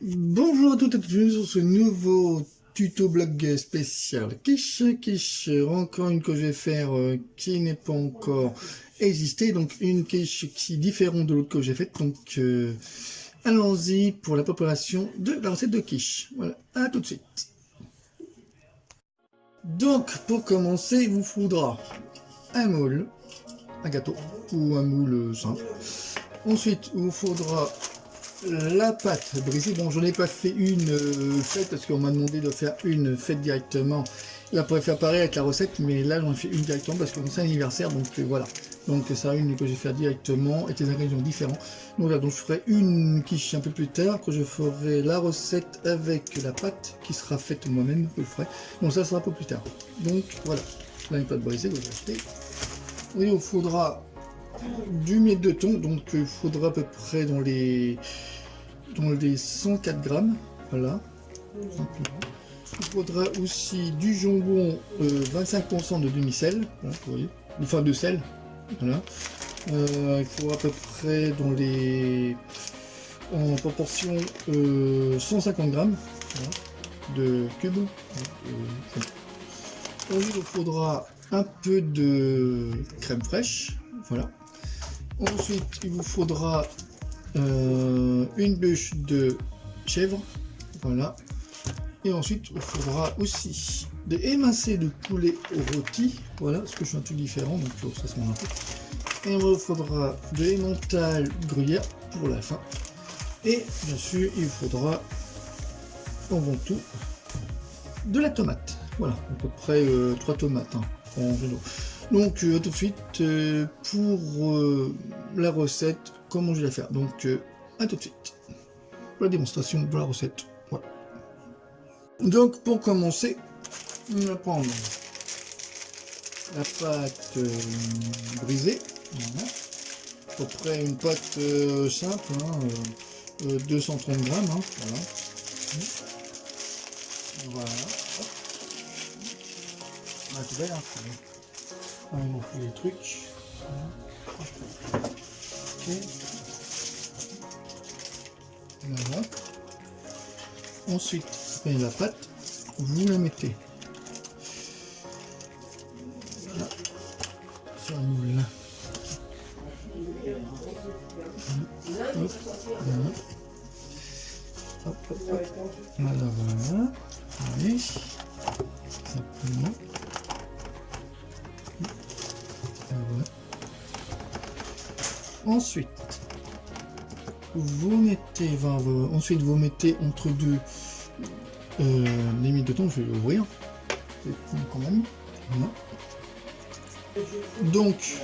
Bonjour à toutes et à tous sur ce nouveau tuto blog spécial quiche. Encore une que je vais faire qui n'est pas encore existé, donc une quiche qui est différente de l'autre que j'ai faite. Donc allons-y pour la préparation de la recette de quiche. Voilà, à tout de suite. Donc pour commencer, il vous faudra un moule, un gâteau ou un moule simple. Ensuite, il vous faudra la pâte brisée. Bon, j'en ai pas fait une faite parce qu'on m'a demandé de faire une faite directement. Là, pourrait faire pareil avec la recette, mais là, j'en ai fait une directement parce que c'est un anniversaire, donc voilà. Donc, ça une que je vais faire directement et des ingrédients différents. Donc là, donc je ferai une quiche un peu plus tard, que je ferai la recette avec la pâte qui sera faite moi-même, je le ferai. Donc ça sera un peu plus tard. Donc voilà, là une pâte brisée que je vais acheter. Et il vous faudra du miel de thon, donc il faudra à peu près dans les 104 grammes, voilà. Il faudra aussi du jambon, 25% de demi-sel, voilà, vous voyez, enfin de sel, voilà. Il faudra à peu près dans en proportion 150 grammes, voilà, de cubes. Il vous faudra un peu de crème fraîche, voilà. Ensuite, il vous faudra une bûche de chèvre, voilà. Et ensuite, il vous faudra aussi des émincés de poulet rôti, voilà, parce que je suis un truc différent, donc ça se mange un peu. Et il vous faudra de l'emmental gruyère pour la fin. Et bien sûr, il vous faudra avant tout de la tomate, voilà, à peu près 3 tomates, hein, en général. Donc tout de suite pour la recette, comment je vais la faire. Donc à tout de suite pour la démonstration de la recette. Voilà. Donc pour commencer, on va prendre la pâte brisée, voilà. À peu près une pâte simple, hein, 230 grammes, hein, voilà. Voilà. On va tout faire, hein. On va faire les trucs. Ok. Voilà. Ensuite, vous prenez la pâte, vous la mettez là, sur le moule là. Hop, voilà. Hop, hop, hop. Voilà, voilà. Allez. Simplement. Voilà. Ensuite, vous mettez, ensuite vous mettez entre deux les miels de thon, je vais l'ouvrir quand même. Voilà. Donc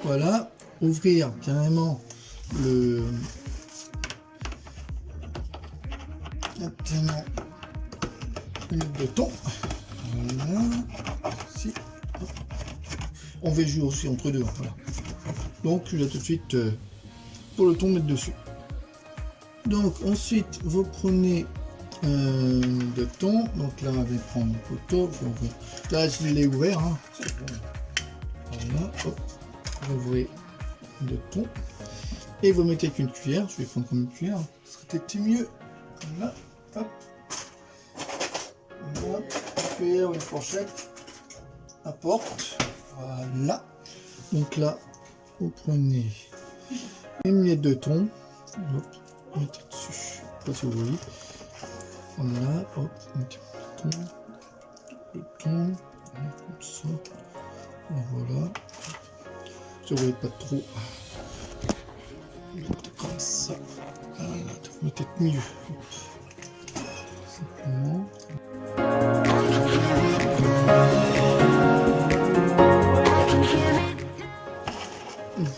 voilà, ouvrir carrément le miel de thon. Voilà. Si. On va jouer aussi entre deux. Voilà. Donc là tout de suite pour le thon mettre dessus. Donc ensuite vous prenez de thon. Donc là on va prendre le couteau. Là je l'ai ouvert. Hein. Voilà. Hop. Vous ouvrez le thon et vous mettez avec une cuillère. Je vais prendre comme une cuillère. Ce serait peut-être mieux. Voilà. Hop. Voilà. Une cuillère ou une fourchette. Apporte. Voilà. Donc là, vous prenez une miette de thon, hop, mettez dessus, je sais pas si vous voyez. Voilà, hop, mettez le thon, comme ça. Et voilà. Si vous voyez pas trop, mettez comme ça. Voilà, vous mettez mieux. Hop. Simplement.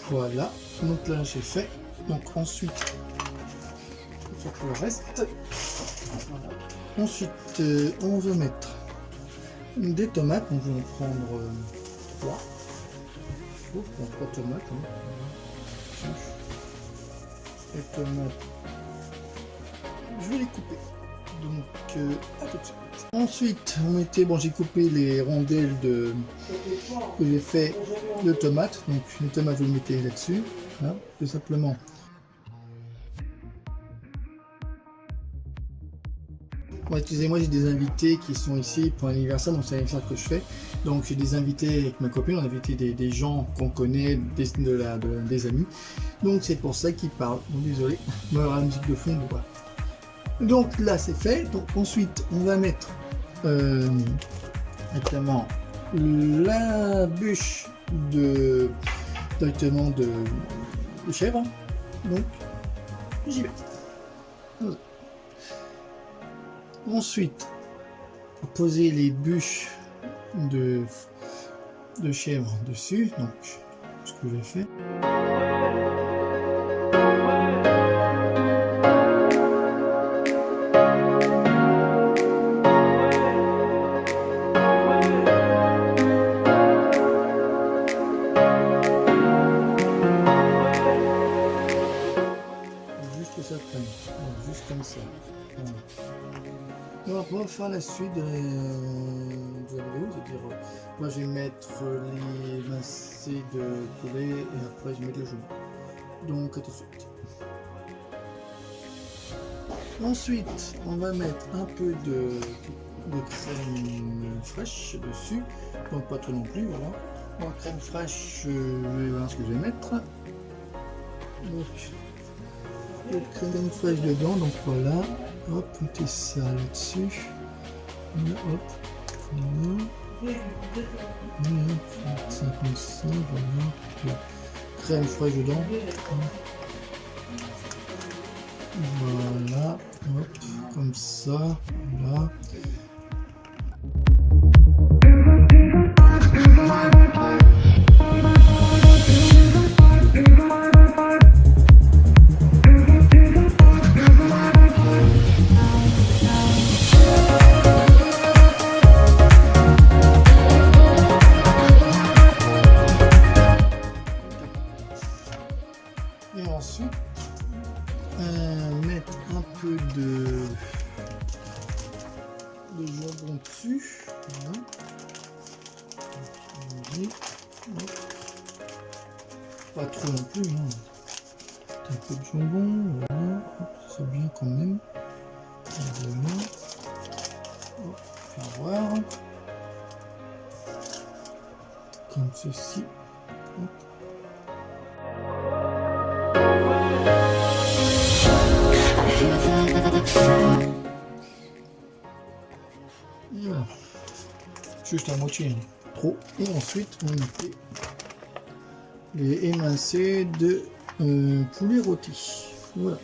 Voilà, donc là j'ai fait. Donc ensuite, on va faire le reste. Voilà. Ensuite, on va mettre des tomates. Donc je vais en prendre 3. Je prends 3 tomates. Hein. Les tomates, je vais les couper. Donc à tout de suite. Ensuite, vous mettez, bon j'ai coupé les rondelles que j'ai fait de tomates. Donc les tomates vous les mettez là-dessus, là, tout simplement. Bon, excusez-moi, j'ai des invités qui sont ici pour l'anniversaire, donc c'est l'anniversaire que je fais. Donc j'ai des invités avec ma copine, on a invité des gens qu'on connaît, des amis. Donc c'est pour ça qu'ils parlent. Donc désolé, il va y avoir la musique de fond, voilà. Donc là c'est fait. Donc ensuite on va mettre notamment la bûche directement de chèvre. Donc j'y vais. Voilà. Ensuite, poser les bûches de chèvre dessus, donc ce que j'ai fait. Juste que ça prenne, donc juste comme ça. Voilà. Alors, on va faire la suite de la vidéo, c'est-à-dire moi je vais mettre les mincés de poulet et après je mets le jaune. Donc à tout de suite. Ensuite, on va mettre un peu de crème fraîche dessus, donc pas trop non plus, voilà. Donc crème fraîche, je vais voir ce que je vais mettre. Donc, crème fraîche dedans, donc voilà. Hop, mettez ça là-dessus. Voilà, hop. Voilà. Voilà, ça comme ça, voilà. Crème fraîche dedans. Voilà, hop, comme ça, voilà. Et ensuite, mettre un peu de jambon dessus. Voilà. Pas trop non plus. Hein. Un peu de jambon. Voilà. C'est bien quand même. Voilà. Hop, faire voir. Comme ceci. Hop. Voilà. Juste à moitié, hein. Trop. Et ensuite on met les émincés de poulet rôti. Voilà.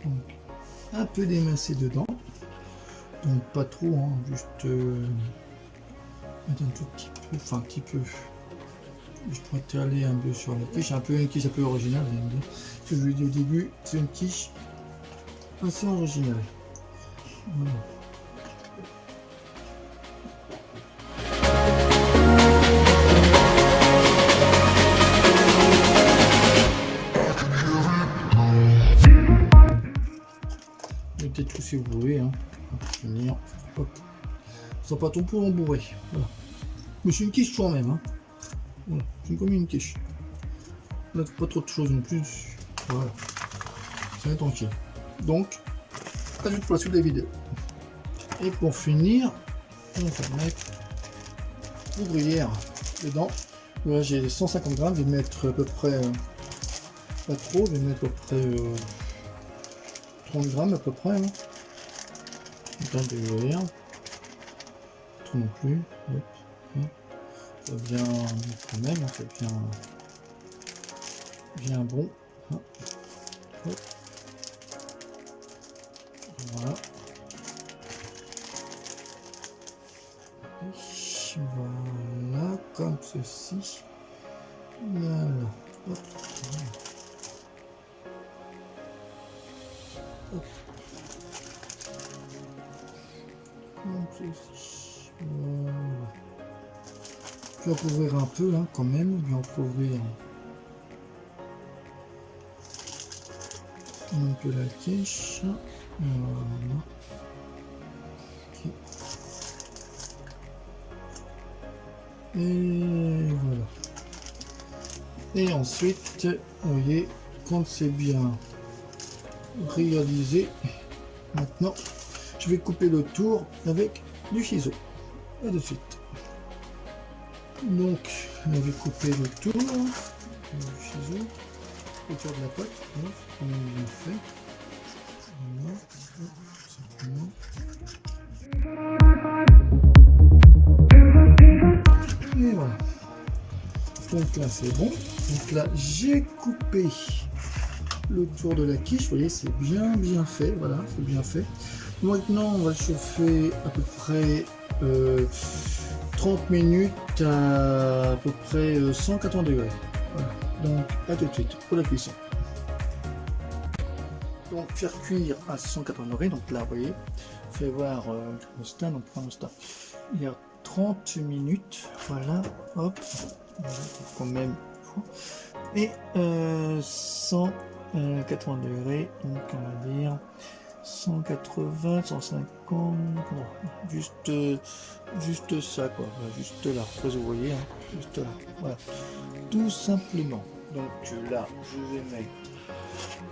Donc, un peu d'émincé dedans. Donc pas trop, hein, juste mettre un tout petit peu, enfin un petit peu. Je pourrais étaler un peu sur la quiche, un peu une quiche un peu originale, vous allez me dire. Ce que je vous ai dit au début, c'est une quiche assez originale. Voilà. Mettez tout si vous voulez, hein. Pour finir. Hop. Ça pas tout pour embourrer. Voilà. Mais c'est une quiche quand même, hein. Voilà, c'est comme une quiche. Là, pas trop de choses non plus. Voilà. C'est tranquille. Donc, ajoute pour la suite de la vidéo. Et pour finir, on va mettre les gruyères dedans. Là, j'ai 150 grammes. Je vais mettre à peu près, pas trop, je vais mettre à peu près 30 grammes à peu près. Hein. Dans des gruyères. Pas trop non plus. Hop. Ça vient quand même, ça bien bon. Hop. Voilà. Et voilà, comme ceci. Voilà. Hop. Hop. Comme ceci. Voilà. Je vais en couvrir un peu, hein, quand même. Je vais en couvrir un peu la quiche. Voilà. Okay. Et voilà. Et ensuite, vous voyez, quand c'est bien réaliser. Maintenant, je vais couper le tour avec du ciseau. Et de suite. Donc, on avait coupé le tour du ciseau autour de la pote. Donc, on a bien fait. Voilà. Simplement. Et voilà. Donc là, c'est bon. Donc là, j'ai coupé le tour de la quiche. Vous voyez, c'est bien fait. Voilà, c'est bien fait. Maintenant, on va chauffer à peu près 30 minutes à peu près 180 degrés. Voilà. Donc, à tout de suite pour la cuisson. Donc, faire cuire à 180 degrés. Donc là, vous voyez, fait voir le thermostat. Donc, pour l'instant, il y a 30 minutes. Voilà, hop. Voilà, quand même. Et 180 degrés. Donc, on va dire 180, 150, non, juste ça quoi, juste là, vous voyez, hein, juste là, voilà, tout simplement. Donc là, je vais mettre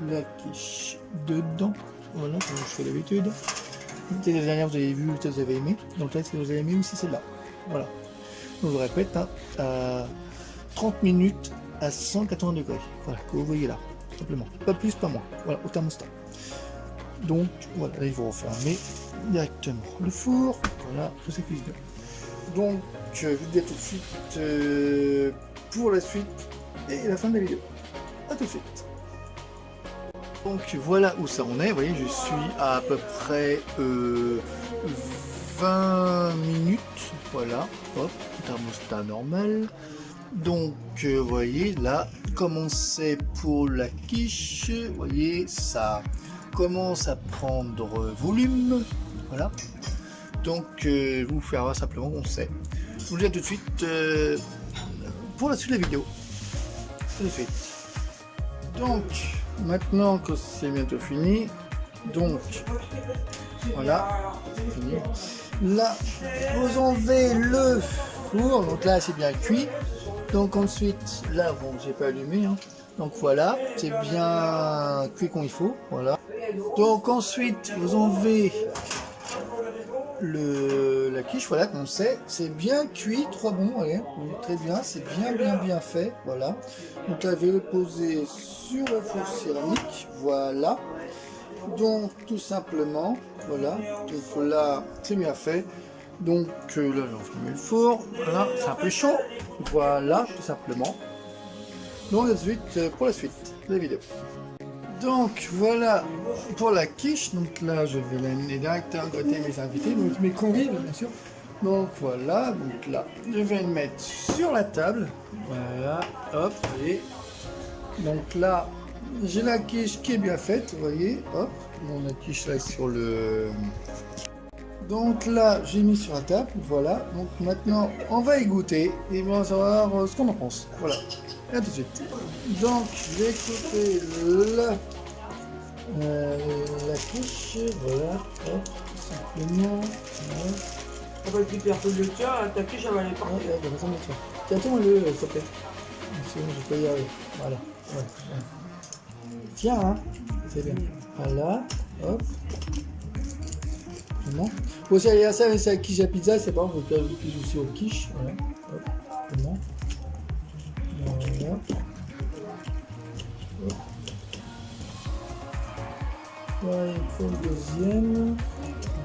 la quiche dedans, voilà, comme je fais d'habitude. Les dernières, vous avez vu, vous avez aimé, donc là, vous avez aimé aussi celle-là, voilà. Donc je répète, hein, à 30 minutes à 180 degrés, voilà, que vous voyez là, simplement, pas plus, pas moins, voilà, au thermostat. Donc voilà, là il faut refermer directement le four, voilà, que ça cuise bien. Donc je vous dis à tout de suite pour la suite et la fin de la vidéo. A tout de suite. Donc voilà où ça en est, vous voyez, je suis à peu près 20 minutes, voilà, hop, thermostat normal. Donc vous voyez là, comme on sait pour la quiche, vous voyez, ça commence à prendre volume, voilà. Donc je vais vous faire voir simplement on sait. Je vous le dis à tout de suite pour la suite de la vidéo. Tout de suite. Donc maintenant que c'est bientôt fini, donc voilà, c'est fini. Là, vous enlevez le four, donc là c'est bien cuit. Donc ensuite, là bon, j'ai pas allumé, hein. Donc voilà, c'est bien cuit comme il faut, voilà. Donc ensuite, vous enlevez la quiche, voilà, comme on sait, c'est bien cuit, trop bon, allez, très bien, c'est bien fait, voilà. Donc là, je vais le poser sur la four céramique, voilà. Donc tout simplement, voilà, donc là, c'est bien fait. Donc là, j'ai le four, voilà, c'est un peu chaud, voilà, tout simplement. Donc à suite pour la suite de la vidéo. Donc voilà pour la quiche, donc là je vais l'amener directement à côté mes invités, donc mes convives bien sûr. Donc voilà, donc là je vais le mettre sur la table, voilà, hop, et donc là j'ai la quiche qui est bien faite, vous voyez, hop, bon, la quiche là est sur le... Donc là j'ai mis sur la table, voilà, donc maintenant on va y goûter et on va savoir ce qu'on en pense, voilà, et à tout de suite. Donc je vais couper la quiche, voilà, hop, simplement, voilà. On va récupérer un peu le tien, ta quiche elle va aller partir. Ouais, de façon de ça. Tiens-le, s'il te plaît. Sinon je peux y arriver, voilà, ouais, ouais. Tiens, hein, c'est bien, voilà, hop. Bon. Bon, ça, c'est la quiche à pizza, c'est pas grave, vous pouvez ajouter aussi aux quiches, voilà, hop, bon. Voilà. Hop. Voilà, il faut le deuxième.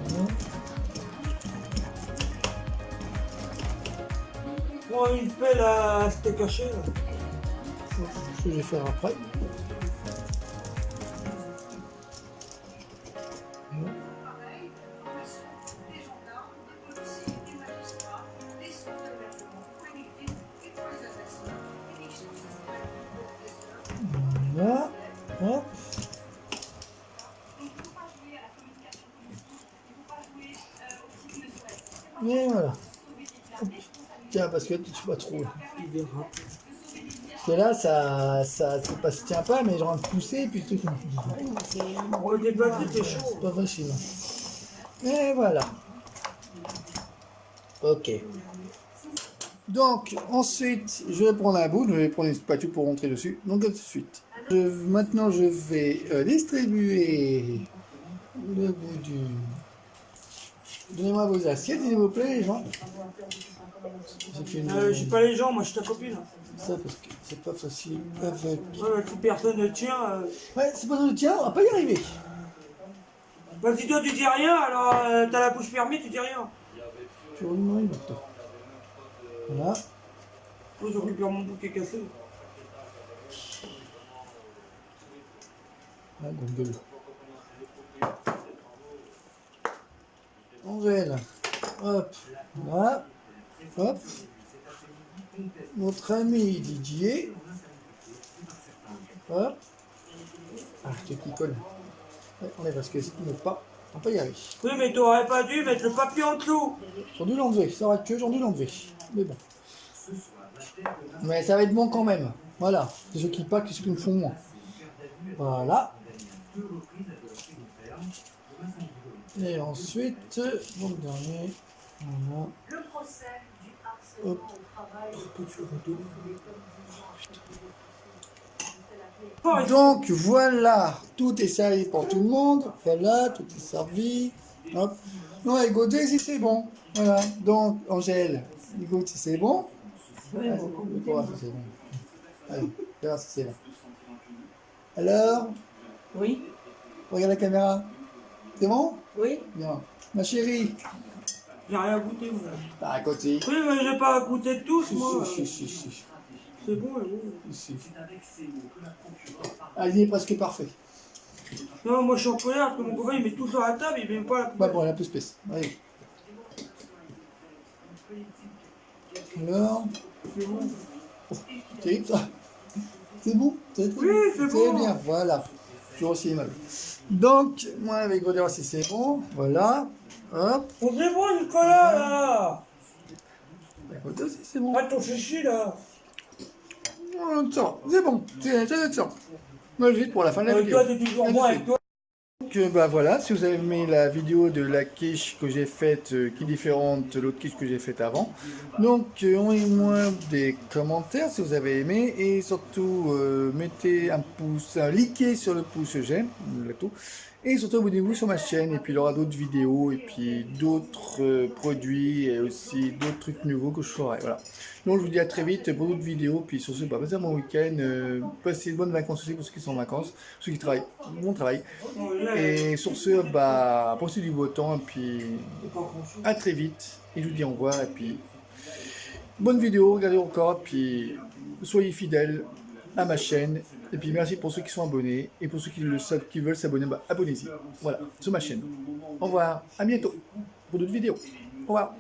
Voilà. Prends une pelle à steak haché là. Ce que je vais faire après. Voilà. Hop. Et voilà. Hop. Tiens, parce que tu ne pas trop. Parce que là, ça tient pas, mais genre de pousser, puis tout. Au début, c'était chaud. C'est pas facile. Et voilà. Ok. Donc, ensuite, je vais prendre un bout, je vais prendre une spatule pour rentrer dessus. Donc, à tout de suite. Maintenant, je vais distribuer le bout du... Donnez-moi vos assiettes, s'il vous plaît, les gens. J'ai fait J'ai pas les gens, moi je suis ta copine. ça parce que c'est pas facile avec... Ouais, bah, si personne ne tient. Ouais, c'est pas le tien, on va pas y arriver. Bah, si toi tu dis rien, alors t'as la bouche fermée, tu dis rien. Je vais remuer maintenant. Voilà. Moi je récupère mon bout qui est cassé. Ah, gondole. Angèle. Hop. Voilà. Hop. Notre ami Didier. Hop. Ah, je te qui colle. Ouais, enlève parce que si tu ne mets pas, on peut y arriver. Oui, mais t'aurais pas dû mettre le papier en dessous. J'en dû l'enlever, ça aurait que j'en dû l'enlever. Mais bon. Mais ça va être bon quand même. Voilà. C'est ceux qui packent et ceux qui me font moins. Voilà. Et ensuite, bon, le dernier. Voilà. Le procès du harcèlement Hop. au travail. Donc voilà, tout est servi pour tout le monde. Voilà, tout est servi. Hop. Non, égoutter si c'est bon. Voilà. Donc, Angèle, égoutte si c'est bon. Ouais, Ah, c'est bon, c'est bon. Allez, regarde si c'est bon. Alors, Oui, regarde la caméra. C'est bon? oui. Bien. Ma chérie. J'ai rien goûté, moi. Bah, à côté. Oui, mais j'ai pas goûté de tous, moi. Si. C'est bon, c'est bon. Si. Ah, il est presque parfait. Non, moi je suis en colère parce que mon copain il met tout sur la table, il met même pas la Bah poubelle. bon, elle est un peu spéciale. Allez. Alors, C'est bon. terrible ça. C'est bon? Oui, c'est bon. bien, voilà. Toujours aussi aimable. Donc, moi avec Godard, si c'est bon, voilà. Hop. Oh, c'est bon, Nicolas, là. Godard, si c'est bon. Ah, ton chichi, là. C'est bon, c'est ça. Moi, je vais pour la fin de la vidéo. Toi, t'es toujours bon avec toi. Donc bah voilà, si vous avez aimé la vidéo de la quiche que j'ai faite, qui est différente de l'autre quiche que j'ai faite avant, donc envoyez-moi des commentaires si vous avez aimé et surtout mettez un pouce, likez sur le pouce j'aime, le tout, et surtout abonnez-vous sur ma chaîne et puis il y aura d'autres vidéos et puis d'autres produits et aussi d'autres trucs nouveaux que je ferai, voilà. Donc je vous dis à très vite pour d'autres vidéos, puis sur ce, passez un bon week-end, passez de bonnes vacances aussi pour ceux qui sont en vacances, ceux qui travaillent, bon travail. Et sur ce, bah, profitez du beau temps, et puis à très vite. Et je vous dis au revoir, et puis bonne vidéo, regardez encore, puis soyez fidèles à ma chaîne. Et puis merci pour ceux qui sont abonnés, et pour ceux qui veulent s'abonner, bah, abonnez-y. Voilà, sur ma chaîne. Au revoir, à bientôt pour d'autres vidéos. Au revoir.